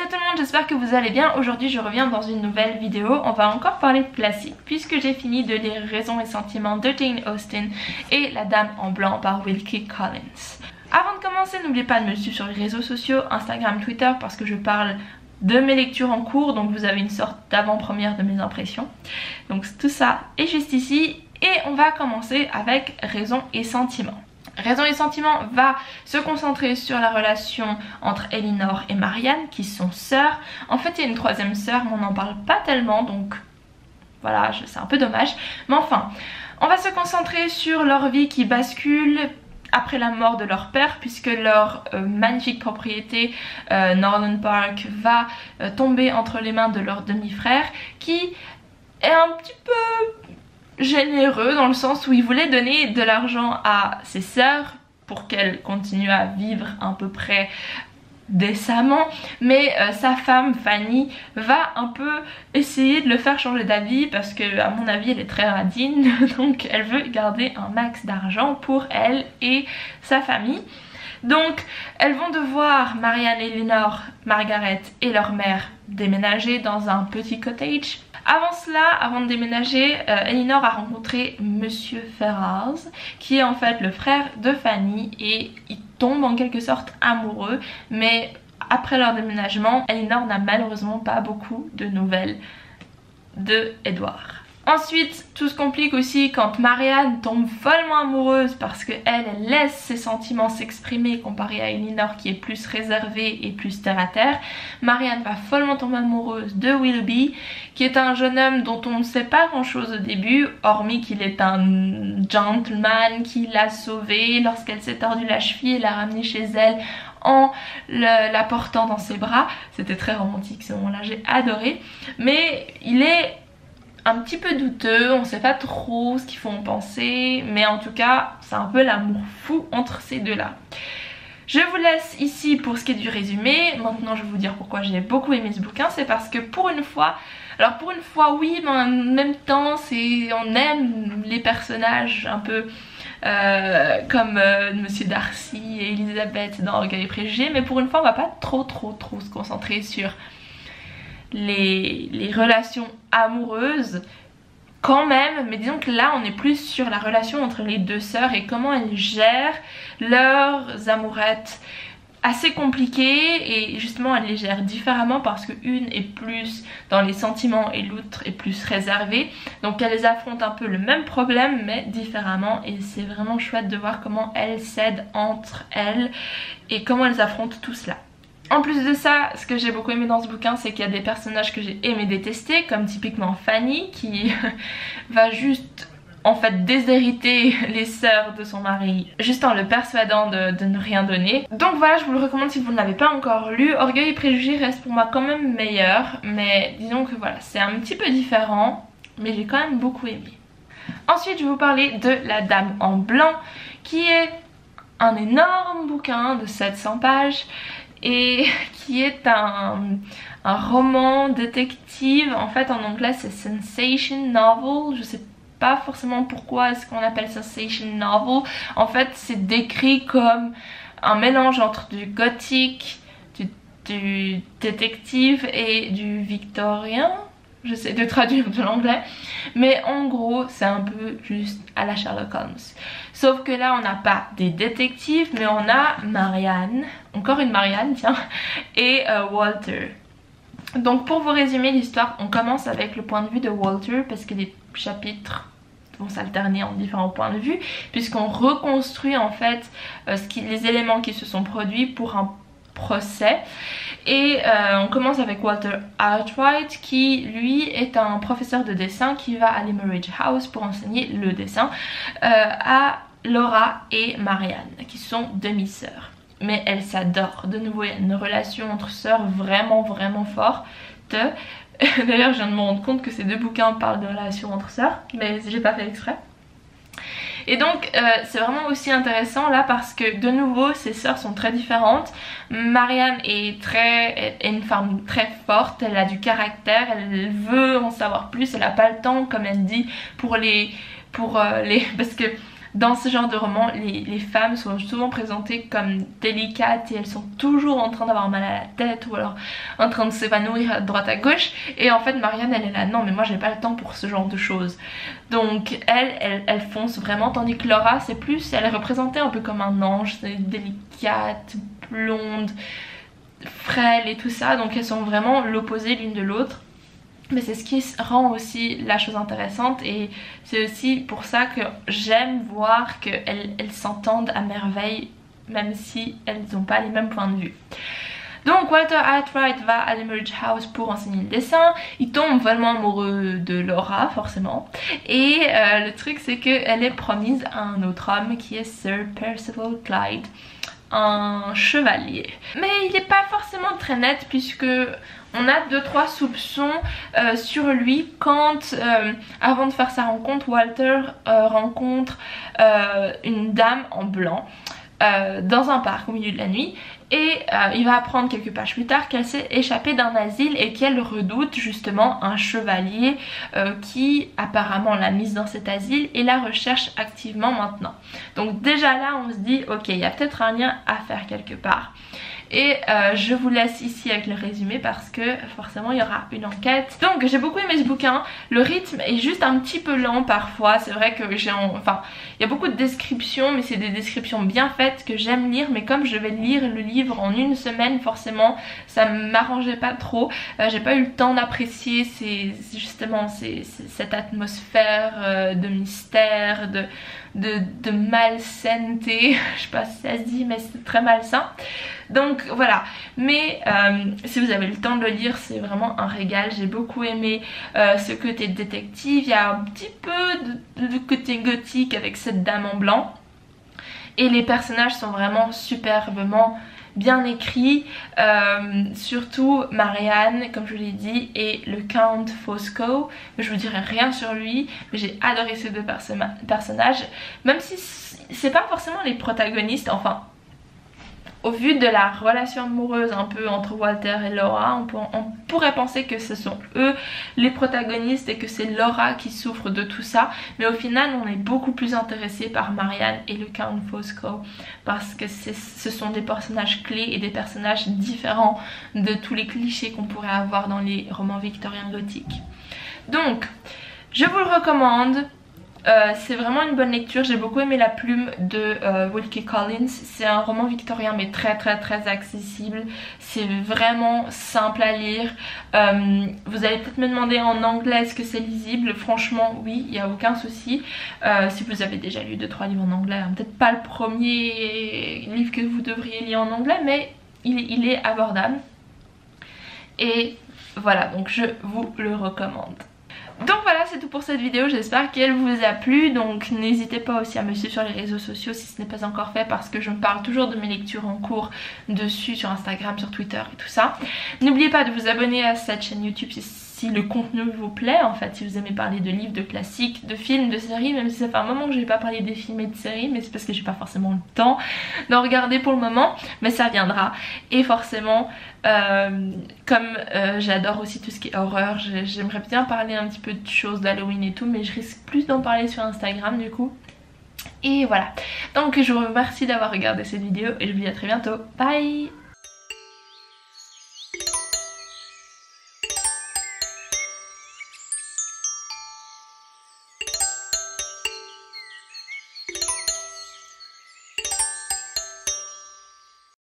tout le monde, j'espère que vous allez bien. Aujourd'hui je reviens dans une nouvelle vidéo. On va encore parler de classique puisque j'ai fini de lire Raison et Sentiments de Jane Austen et La Dame en Blanc par Wilkie Collins. Avant de commencer, n'oubliez pas de me suivre sur les réseaux sociaux, Instagram, Twitter, parce que je parle de mes lectures en cours, donc vous avez une sorte d'avant-première de mes impressions. Donc tout ça est juste ici et on va commencer avec Raison et Sentiments. Raison et Sentiments va se concentrer sur la relation entre Elinor et Marianne qui sont sœurs. En fait il y a une troisième sœur mais on n'en parle pas tellement, donc voilà, c'est un peu dommage. Mais enfin, on va se concentrer sur leur vie qui bascule après la mort de leur père, puisque leur magnifique propriété Norland Park va tomber entre les mains de leur demi-frère qui est un petit peu généreux dans le sens où il voulait donner de l'argent à ses sœurs pour qu'elles continuent à vivre à peu près décemment, mais sa femme Fanny va un peu essayer de le faire changer d'avis parce que à mon avis elle est très radine, donc elle veut garder un max d'argent pour elle et sa famille. Donc elles vont devoir, Marianne, Elinor, Margaret et leur mère, déménager dans un petit cottage. Avant cela, avant de déménager, Elinor a rencontré Monsieur Ferrars, qui est en fait le frère de Fanny, et ils tombent en quelque sorte amoureux, mais après leur déménagement, Elinor n'a malheureusement pas beaucoup de nouvelles de Edward. Ensuite, tout se complique aussi quand Marianne tombe follement amoureuse parce qu'elle laisse ses sentiments s'exprimer comparé à Elinor qui est plus réservée et plus terre à terre. Marianne va follement tomber amoureuse de Willoughby qui est un jeune homme dont on ne sait pas grand chose au début, hormis qu'il est un gentleman qui l'a sauvée lorsqu'elle s'est tordu la cheville et l'a ramenée chez elle en la portant dans ses bras. C'était très romantique ce moment-là, j'ai adoré. Mais il est un petit peu douteux, on sait pas trop ce qu'ils font penser, mais en tout cas c'est un peu l'amour fou entre ces deux-là. Je vous laisse ici pour ce qui est du résumé. Maintenant je vais vous dire pourquoi j'ai beaucoup aimé ce bouquin. C'est parce que pour une fois, alors pour une fois oui, mais en même temps on aime les personnages un peu comme Monsieur Darcy et Elisabeth dans Orgueil et Préjugés, mais pour une fois on va pas trop se concentrer sur les relations amoureuses quand même, mais disons que là on est plus sur la relation entre les deux sœurs et comment elles gèrent leurs amourettes assez compliquées, et justement elles les gèrent différemment parce qu'une est plus dans les sentiments et l'autre est plus réservée, donc elles affrontent un peu le même problème mais différemment, et c'est vraiment chouette de voir comment elles s'aident entre elles et comment elles affrontent tout cela. En plus de ça, ce que j'ai beaucoup aimé dans ce bouquin, c'est qu'il y a des personnages que j'ai aimé détester, comme typiquement Fanny qui va juste en fait déshériter les sœurs de son mari juste en le persuadant de ne rien donner. Donc voilà, je vous le recommande si vous ne l'avez pas encore lu. Orgueil et Préjugés reste pour moi quand même meilleur, mais disons que voilà, c'est un petit peu différent, mais j'ai quand même beaucoup aimé. Ensuite je vais vous parler de La Dame en Blanc, qui est un énorme bouquin de 700 pages et qui est un roman détective. En fait en anglais c'est sensation novel, je sais pas forcément pourquoi est-ce qu'on appelle sensation novel. En fait c'est décrit comme un mélange entre du gothique, du détective et du victorien. J'essaie de traduire de l'anglais, mais en gros c'est un peu juste à la Sherlock Holmes. Sauf que là on n'a pas des détectives, mais on a Marianne, encore une Marianne tiens, et Walter. Donc pour vous résumer l'histoire, on commence avec le point de vue de Walter parce que les chapitres vont s'alterner en différents points de vue, puisqu'on reconstruit en fait les éléments qui se sont produits pour un procès. Et on commence avec Walter Arkwright qui lui est un professeur de dessin qui va à Limmeridge House pour enseigner le dessin à Laura et Marianne qui sont demi-sœurs. Mais elles s'adorent. De nouveau il y a une relation entre sœurs vraiment forte. D'ailleurs je viens de me rendre compte que ces deux bouquins parlent de relations entre sœurs, mais j'ai pas fait exprès. Et donc c'est vraiment aussi intéressant là parce que de nouveau ces sœurs sont très différentes. Marianne est une femme très forte, elle a du caractère, elle veut en savoir plus, elle n'a pas le temps comme elle dit parce que dans ce genre de roman, les femmes sont souvent présentées comme délicates et elles sont toujours en train d'avoir mal à la tête ou alors en train de s'évanouir à droite à gauche. Et en fait Marianne elle est là, non mais moi j'ai pas le temps pour ce genre de choses. Donc elle fonce vraiment, tandis que Laura c'est plus, elle est représentée un peu comme un ange, c'est délicate, blonde, frêle et tout ça. Donc elles sont vraiment l'opposé l'une de l'autre. Mais c'est ce qui rend aussi la chose intéressante et c'est aussi pour ça que j'aime voir qu'elles s'entendent à merveille même si elles n'ont pas les mêmes points de vue. Donc Walter Arkwright va à l'Emerge House pour enseigner le dessin. Il tombe vraiment amoureux de Laura forcément. Et le truc c'est qu'elle est promise à un autre homme qui est Sir Percival Clyde, un chevalier. Mais il n'est pas forcément très net puisque on a 2-3 soupçons sur lui quand avant de faire sa rencontre, Walter rencontre une dame en blanc dans un parc au milieu de la nuit. Et il va apprendre quelques pages plus tard qu'elle s'est échappée d'un asile et qu'elle redoute justement un chevalier qui apparemment l'a mise dans cet asile et la recherche activement maintenant. Donc déjà là on se dit ok, il y a peut-être un lien à faire quelque part. Et je vous laisse ici avec le résumé parce que forcément il y aura une enquête. Donc j'ai beaucoup aimé ce bouquin, le rythme est juste un petit peu lent parfois. C'est vrai que enfin il y a beaucoup de descriptions mais c'est des descriptions bien faites que j'aime lire. Mais comme je vais lire le livre en une semaine forcément ça m'arrangeait pas trop. J'ai pas eu le temps d'apprécier justement cette atmosphère de mystère, de malsaineté. Je sais pas si ça se dit mais c'est très malsain. Donc voilà, mais si vous avez le temps de le lire c'est vraiment un régal. J'ai beaucoup aimé ce côté détective, il y a un petit peu de côté gothique avec cette dame en blanc. Et les personnages sont vraiment superbement bien écrits, surtout Marianne comme je l'ai dit et le Count Fosco. Je vous dirai rien sur lui mais j'ai adoré ces deux personnages, même si c'est pas forcément les protagonistes. Enfin au vu de la relation amoureuse un peu entre Walter et Laura, on pourrait penser que ce sont eux les protagonistes et que c'est Laura qui souffre de tout ça. Mais au final on est beaucoup plus intéressé par Marianne et le Count Fosco parce que ce sont des personnages clés et des personnages différents de tous les clichés qu'on pourrait avoir dans les romans victoriens gothiques. Donc je vous le recommande. C'est vraiment une bonne lecture, j'ai beaucoup aimé la plume de Wilkie Collins. C'est un roman victorien mais très accessible, c'est vraiment simple à lire. Vous allez peut-être me demander en anglais est-ce que c'est lisible. Franchement oui, il n'y a aucun souci. Si vous avez déjà lu 2-3 livres en anglais, peut-être pas le premier livre que vous devriez lire en anglais mais il est abordable. Et voilà, donc je vous le recommande. Donc voilà, c'est tout pour cette vidéo, j'espère qu'elle vous a plu. Donc n'hésitez pas aussi à me suivre sur les réseaux sociaux si ce n'est pas encore fait parce que je me parle toujours de mes lectures en cours dessus, sur Instagram, sur Twitter et tout ça. N'oubliez pas de vous abonner à cette chaîne YouTube si le contenu vous plaît, en fait, si vous aimez parler de livres, de classiques, de films, de séries, même si ça fait un moment que je n'ai pas parlé des films et de séries, mais c'est parce que j'ai pas forcément le temps d'en regarder pour le moment, mais ça viendra. Et forcément, comme j'adore aussi tout ce qui est horreur, j'aimerais bien parler un petit peu de choses d'Halloween et tout, mais je risque plus d'en parler sur Instagram du coup. Et voilà, donc je vous remercie d'avoir regardé cette vidéo et je vous dis à très bientôt, bye.